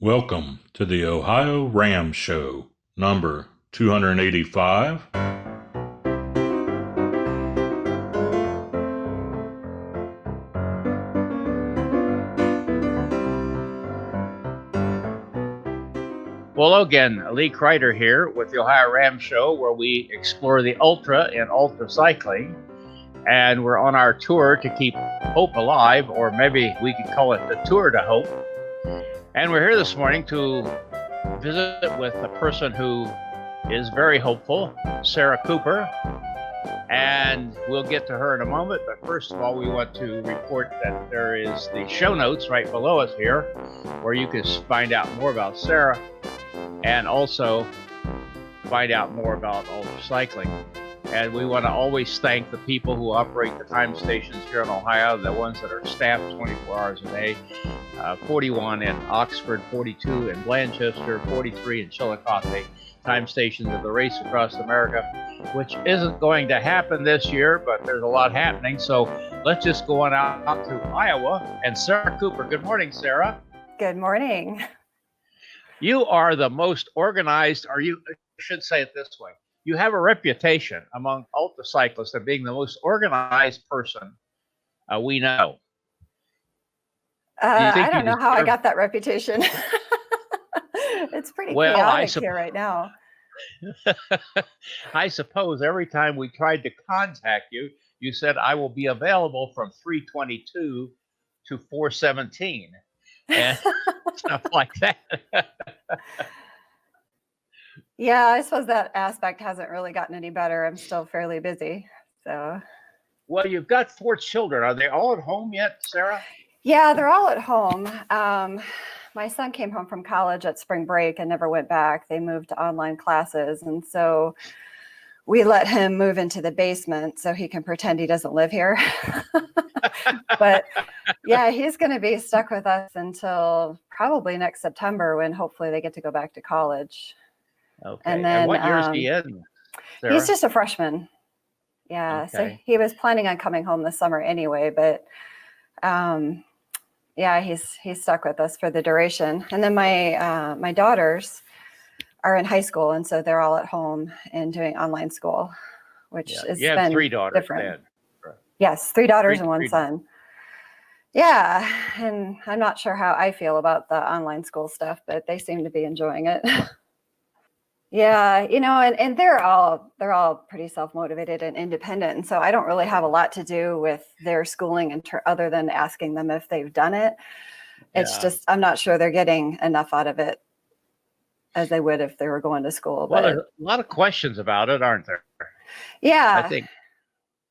Welcome to the OhioRAAM Show, number 285. Well, again, Lee Kreider here with the OhioRAAM Show, where we explore the ultra and ultra cycling. And we're on our tour to keep hope alive, or maybe we could call it the Tour to Hope. And we're here this morning to visit with a person who is very hopeful, Sarah Cooper. And we'll get to her in a moment. But first of all, we want to report that there is the show notes right below us here, where you can find out more about Sarah and also find out more about ultra cycling. And we want to always thank the people who operate the time stations here in Ohio, the ones that are staffed 24 hours a day, 41 in Oxford, 42 in Blanchester, 43 in Chillicothe, time stations of the Race Across America, which isn't going to happen this year, but there's a lot happening. So let's just go on out to Iowa. And Sarah Cooper, good morning, Sarah. Good morning. You are the most organized, or you should say it this way. You have a reputation among ultra cyclists of being the most organized person we know. I don't know how I got that reputation. It's pretty chaotic here right now. I suppose every time we tried to contact you, you said, I will be available from 3:22 to 4:17. And stuff like that. Yeah, I suppose that aspect hasn't really gotten any better. I'm still fairly busy. So. Well, you've got 4 children. Are they all at home yet, Sarah? Yeah, they're all at home. My son came home from college at spring break and never went back. They moved to online classes. And so we let him move into the basement so he can pretend he doesn't live here. But yeah, he's going to be stuck with us until probably next September, when hopefully they get to go back to college. Okay. And then what year is he in, Sarah? He's just a freshman. Yeah. Okay. So he was planning on coming home this summer anyway, but yeah, he's stuck with us for the duration. And then my daughters are in high school, and so they're all at home and doing online school, which is you have 3 daughters different. Then. Yes, 3 daughters and 1 son. Yeah, and I'm not sure how I feel about the online school stuff, but they seem to be enjoying it. Yeah, and they're all pretty self-motivated and independent, and so I don't really have a lot to do with their schooling other than asking them if they've done it. It's just I'm not sure they're getting enough out of it as they would if they were going to school. Well, there's a lot of questions about it, aren't there? Yeah.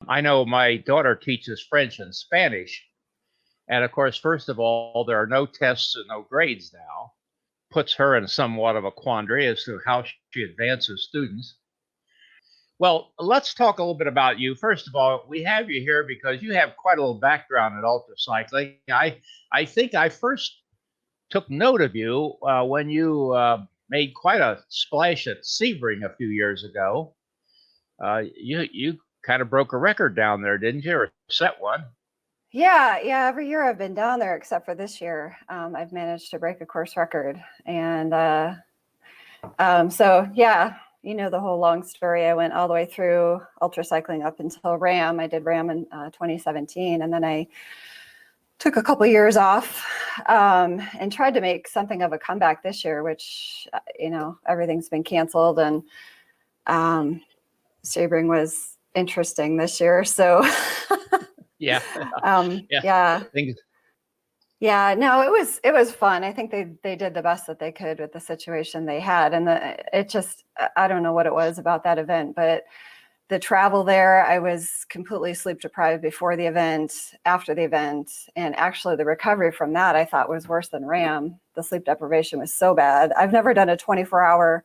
I know my daughter teaches French and Spanish. And of course, first of all, there are no tests and no grades now. Puts her in somewhat of a quandary as to how she advances students. Well, let's talk a little bit about you. First of all, we have you here because you have quite a little background in ultra cycling. I think I first took note of you when you made quite a splash at Sebring a few years ago. You kind of broke a record down there, didn't you, or set one? Yeah. Every year I've been down there, except for this year. I've managed to break a course record, and so yeah, the whole long story. I went all the way through ultra cycling up until RAAM. I did RAAM in 2017, and then I took a couple years off and tried to make something of a comeback this year, which everything's been canceled, and Sebring was interesting this year, so. Yeah. Yeah. No, it was fun. I think they did the best that they could with the situation they had, and I don't know what it was about that event, but the travel there, I was completely sleep deprived before the event, after the event, and actually the recovery from that I thought was worse than RAAM. The sleep deprivation was so bad. I've never done a 24-hour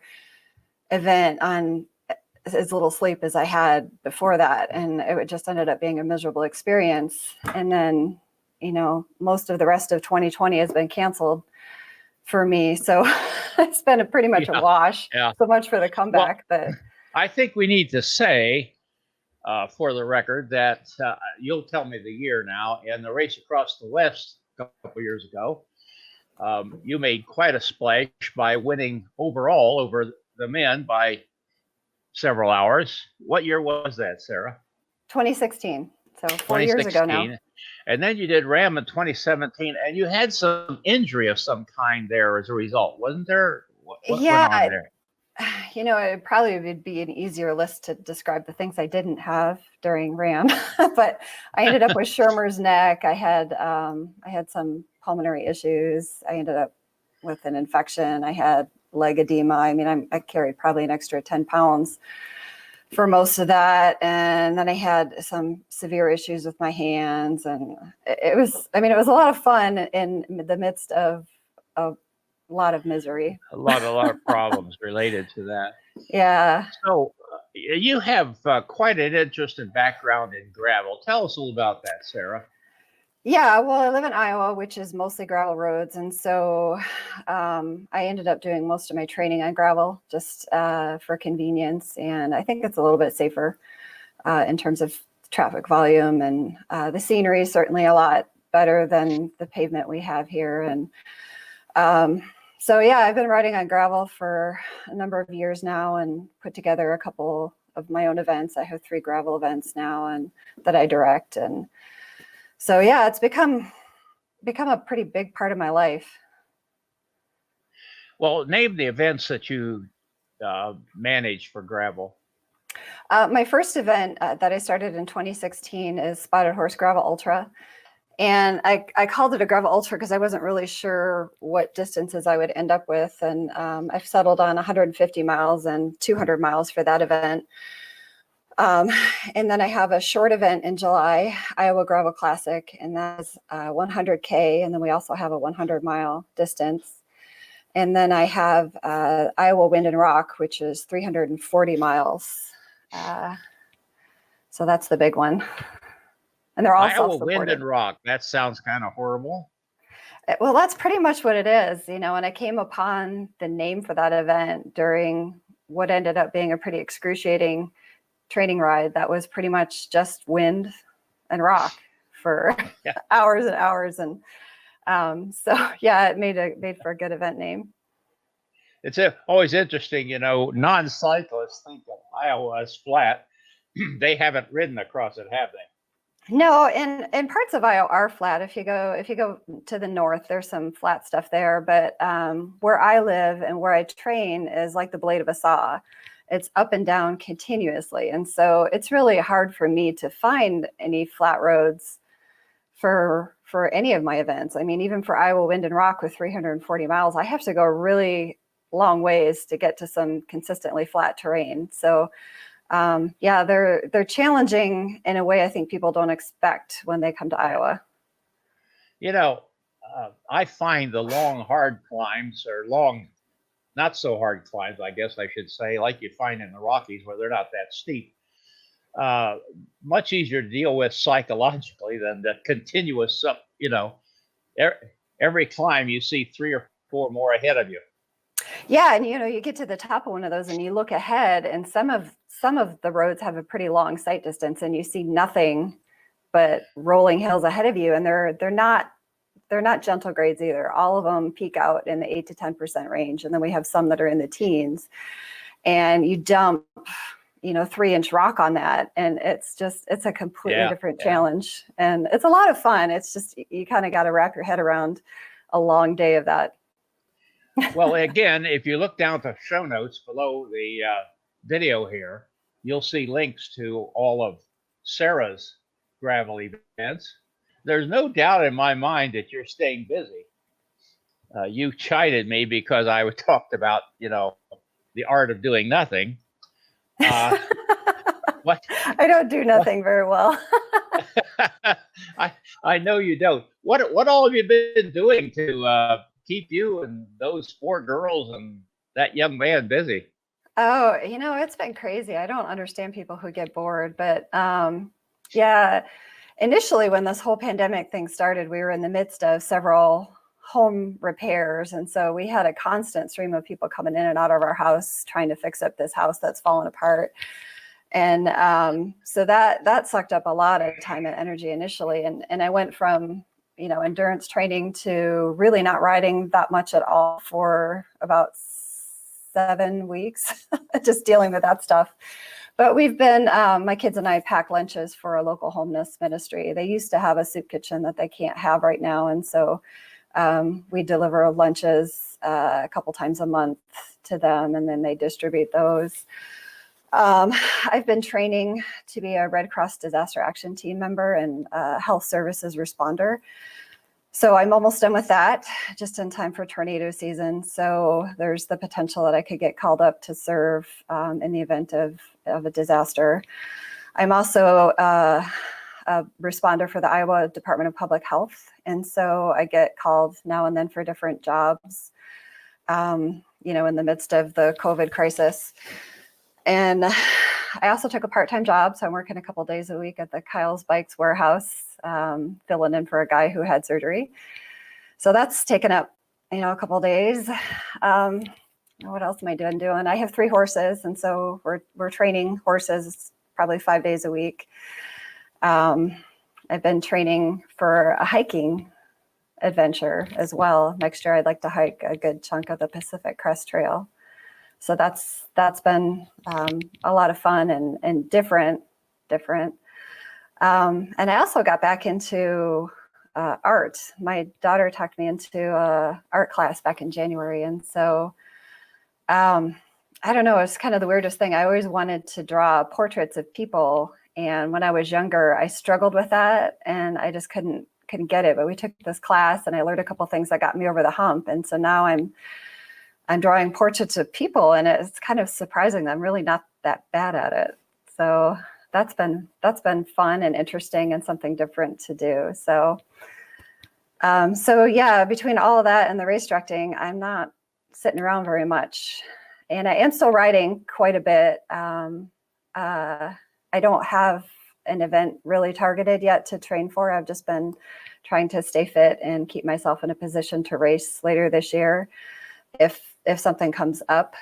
event on as little sleep as I had before that, and it just ended up being a miserable experience. And then most of the rest of 2020 has been canceled for me, so it's been pretty much a wash. So much for the comeback. But I think we need to say for the record that you'll tell me the year now, and the Race Across the West a couple years ago, You made quite a splash by winning overall over the men by several hours. What year was that, Sarah? 2016. So 4 years ago now. 2016. And then you did RAM in 2017, and you had some injury of some kind there as a result, wasn't there? What went on there? It probably would be an easier list to describe the things I didn't have during RAM, but I ended up with Schirmer's neck. I had some pulmonary issues. I ended up with an infection. I had leg edema. I mean, I carried probably an extra 10 pounds for most of that. And then I had some severe issues with my hands, and it was a lot of fun in the midst of a lot of misery. A lot of problems related to that. Yeah. So you have quite an interest and background in gravel. Tell us a little about that, Sarah. Yeah, well, I live in Iowa, which is mostly gravel roads. And so I ended up doing most of my training on gravel just for convenience. And I think it's a little bit safer in terms of traffic volume. And the scenery is certainly a lot better than the pavement we have here. And so, yeah, I've been riding on gravel for a number of years now and put together a couple of my own events. I have 3 gravel events now and that I direct. And so, yeah, it's become a pretty big part of my life. Well, name the events that you manage for gravel. My first event that I started in 2016 is Spotted Horse Gravel Ultra. And I called it a gravel ultra because I wasn't really sure what distances I would end up with. And I've settled on 150 miles and 200 miles for that event. And then I have a short event in July, Iowa Gravel Classic, and that's 100K. And then we also have a 100-mile distance. And then I have Iowa Wind and Rock, which is 340 miles. So that's the big one. And they're all Iowa Wind and Rock. That sounds kind of horrible. Well, that's pretty much what it is, and I came upon the name for that event during what ended up being a pretty excruciating training ride that was pretty much just wind and rock for hours and hours. And so, yeah, it made for a good event name. It's always interesting, non-cyclists think of Iowa as flat. They haven't ridden across it, have they? No, and parts of Iowa are flat. If you go to the north, there's some flat stuff there. But where I live and where I train is like the blade of a saw. It's up and down continuously. And so it's really hard for me to find any flat roads for any of my events. I mean, even for Iowa Wind and Rock with 340 miles, I have to go really long ways to get to some consistently flat terrain. So yeah, they're challenging in a way I think people don't expect when they come to Iowa. I find the long, hard climbs, or long, not so hard climbs, I guess I should say, like you find in the Rockies where they're not that steep, much easier to deal with psychologically than the continuous, every climb you see 3 or 4 more ahead of you. Yeah, and you get to the top of one of those and you look ahead, and some of the roads have a pretty long sight distance, and you see nothing but rolling hills ahead of you, and they're not gentle grades either. All of them peak out in the 8 to 10% range, and then we have some that are in the teens. And you dump, 3-inch rock on that, and it's a completely different challenge, and it's a lot of fun. It's just you kind of got to wrap your head around a long day of that. Well, again, if you look down at the show notes below the video here, you'll see links to all of Sarah's gravel events. There's no doubt in my mind that you're staying busy. You chided me because I talked about, the art of doing nothing. What? I don't do nothing very well. I know you don't. What all have you been doing to keep you and those 4 girls and that young man busy? Oh, it's been crazy. I don't understand people who get bored, but yeah, initially when this whole pandemic thing started, we were in the midst of several home repairs. And so we had a constant stream of people coming in and out of our house trying to fix up this house that's fallen apart. And so that sucked up a lot of time and energy initially. And I went from endurance training to really not riding that much at all for about 7 weeks, just dealing with that stuff. But we've been, my kids and I pack lunches for a local homeless ministry. They used to have a soup kitchen that they can't have right now. And so we deliver lunches a couple times a month to them, and then they distribute those. I've been training to be a Red Cross Disaster Action Team member and health services responder. So I'm almost done with that, just in time for tornado season. So there's the potential that I could get called up to serve in the event of a disaster. I'm also a responder for the Iowa Department of Public Health. And so I get called now and then for different jobs, in the midst of the COVID crisis. And I also took a part-time job. So I'm working a couple days a week at the Kyle's Bikes warehouse, filling in for a guy who had surgery. So that's taken up, a couple days. What else am I doing? I have 3 horses. And so we're training horses probably 5 days a week. I've been training for a hiking adventure as well. Next year, I'd like to hike a good chunk of the Pacific Crest Trail. So that's been a lot of fun and different. And I also got back into art. My daughter talked me into a art class back in January. And so I don't know, it's kind of the weirdest thing. I always wanted to draw portraits of people. And when I was younger, I struggled with that and I just couldn't get it. But we took this class and I learned a couple things that got me over the hump. And so now I'm drawing portraits of people, and it's kind of surprising that I'm really not that bad at it. So that's been fun and interesting and something different to do. So yeah, between all of that and the race directing, I'm not sitting around very much, and I am still riding quite a bit. I don't have an event really targeted yet to train for. I've just been trying to stay fit and keep myself in a position to race later this year if something comes up.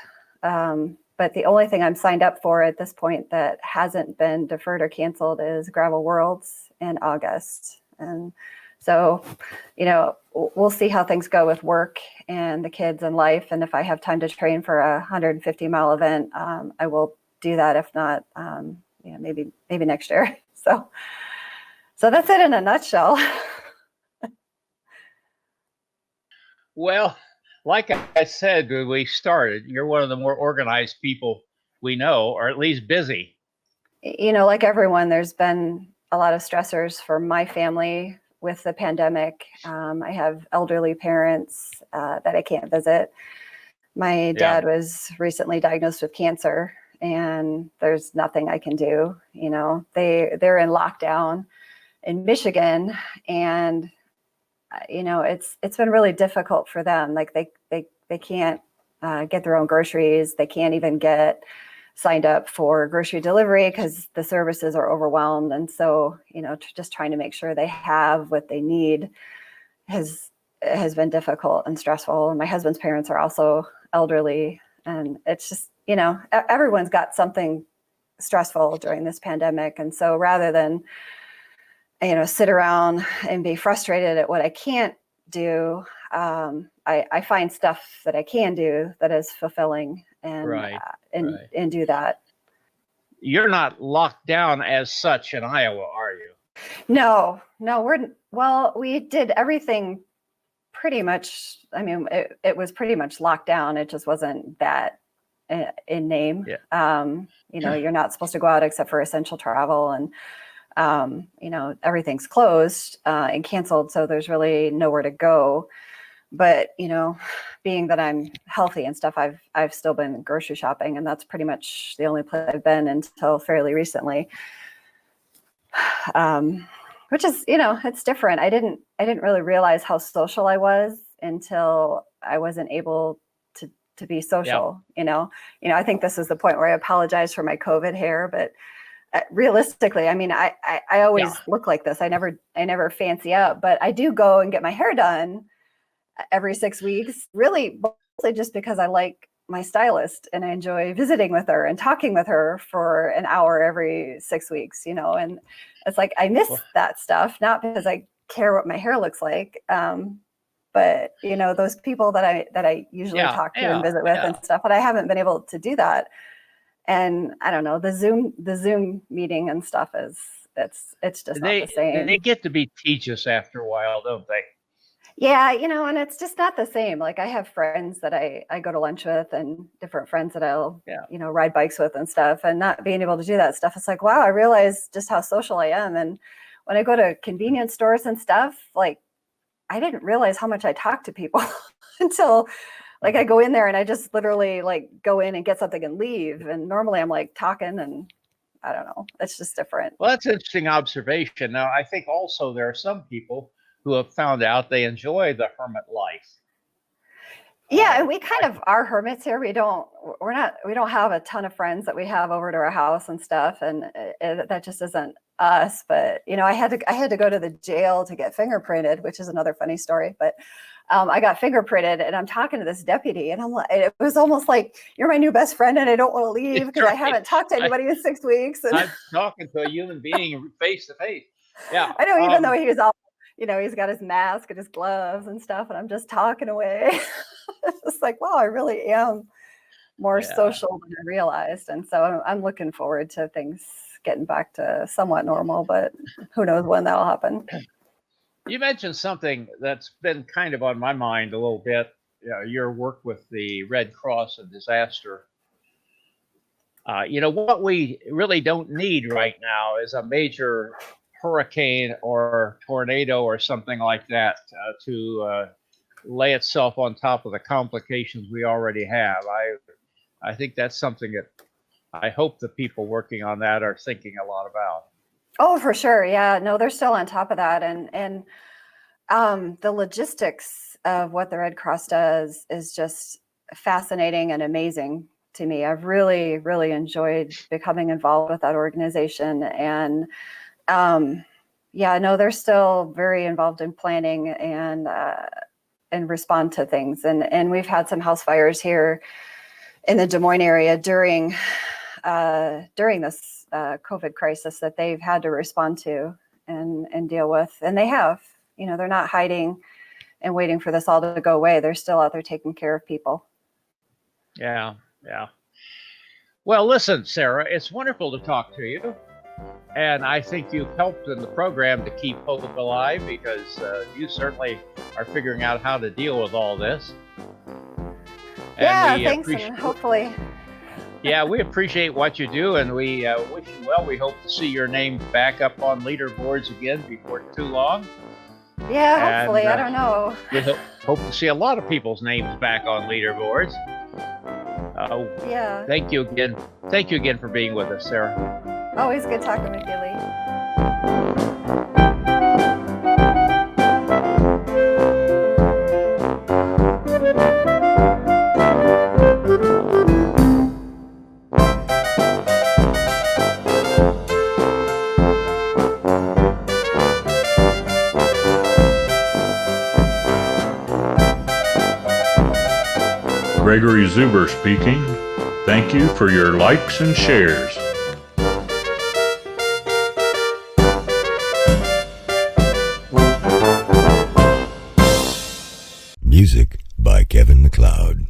But the only thing I'm signed up for at this point that hasn't been deferred or canceled is Gravel Worlds in August. And so, we'll see how things go with work and the kids and life. And if I have time to train for a 150-mile event, I will do that. If not, maybe next year. So that's it in a nutshell. Well, like I said when we started, you're one of the more organized people we know, or at least busy. Like everyone, there's been a lot of stressors for my family with the pandemic. I have elderly parents that I can't visit. My dad was recently diagnosed with cancer, and there's nothing I can do. They're in lockdown in Michigan, and it's been really difficult for them. Like they can't get their own groceries. They can't even get signed up for grocery delivery because the services are overwhelmed. And so, just trying to make sure they have what they need has been difficult and stressful. And my husband's parents are also elderly, and it's just, everyone's got something stressful during this pandemic. And so rather than sit around and be frustrated at what I can't do, I find stuff that I can do that is fulfilling and do that. You're not locked down as such in Iowa, are you? No, we did everything pretty much. I mean, it was pretty much locked down. It just wasn't that in name. Yeah. You're not supposed to go out except for essential travel, and everything's closed and canceled. So there's really nowhere to go. But, being that I'm healthy and stuff, I've still been grocery shopping, and that's pretty much the only place I've been until fairly recently. Which is, it's different. I didn't really realize how social I was until I wasn't able to be social. Yeah. I think this is the point where I apologize for my COVID hair, but realistically, I mean, I always look like this. I never fancy up, but I do go and get my hair done every 6 weeks, really mostly just because I like my stylist and I enjoy visiting with her and talking with her for an hour every 6 weeks, and it's like, I miss that stuff, not because I care what my hair looks like. But those people that I usually talk to and visit with and stuff, but I haven't been able to do that. And I don't know, the Zoom meeting and stuff it's just not the same. They get to be tedious after a while, don't they? Yeah, and it's just not the same. Like I have friends that I go to lunch with and different friends that I'll, ride bikes with and stuff, and not being able to do that stuff. It's like, wow, I realize just how social I am. And when I go to convenience stores and stuff, like I didn't realize how much I talk to people until like I go in there and I just literally like go in and get something and leave. And normally I'm like talking, and I don't know, it's just different. Well, that's an interesting observation. Now, I think also there are some people who have found out they enjoy the hermit life. Yeah, and we kind of are hermits here. We don't have a ton of friends that we have over to our house and stuff, and that just isn't us. But I had to go to the jail to get fingerprinted, which is another funny story. But I got fingerprinted, and I'm talking to this deputy, and I'm like, it was almost like, you're my new best friend, and I don't want to leave because I haven't talked to anybody in 6 weeks. And I'm talking to a human being face to face. Yeah, I know, even though he was all, he's got his mask and his gloves and stuff, and I'm just talking away. It's just like, wow, I really am more social than I realized. And so I'm looking forward to things getting back to somewhat normal, but who knows when that'll happen. You mentioned something that's been kind of on my mind a little bit, your work with the Red Cross and disaster. What we really don't need right now is a major hurricane or tornado or something like that to lay itself on top of the complications we already have. I think that's something that I hope the people working on that are thinking a lot about. Oh, for sure. Yeah, no, they're still on top of that. And the logistics of what the Red Cross does is just fascinating and amazing to me. I've really, really enjoyed becoming involved with that organization. And they're still very involved in planning and respond to things. And we've had some house fires here in the Des Moines area during this COVID crisis that they've had to respond to and deal with. And they have, they're not hiding and waiting for this all to go away. They're still out there taking care of people. Yeah. Well, listen, Sarah, it's wonderful to talk to you. And I think you've helped in the program to keep hope alive, because you certainly are figuring out how to deal with all this. And thanks, and hopefully. Yeah, we appreciate what you do, and we wish you well. We hope to see your name back up on leaderboards again before too long. Yeah, hopefully. I don't know. We hope to see a lot of people's names back on leaderboards. Thank you again. Thank you again for being with us, Sarah. Always good talking with you, Lee. Gregory Zuber speaking. Thank you for your likes and shares.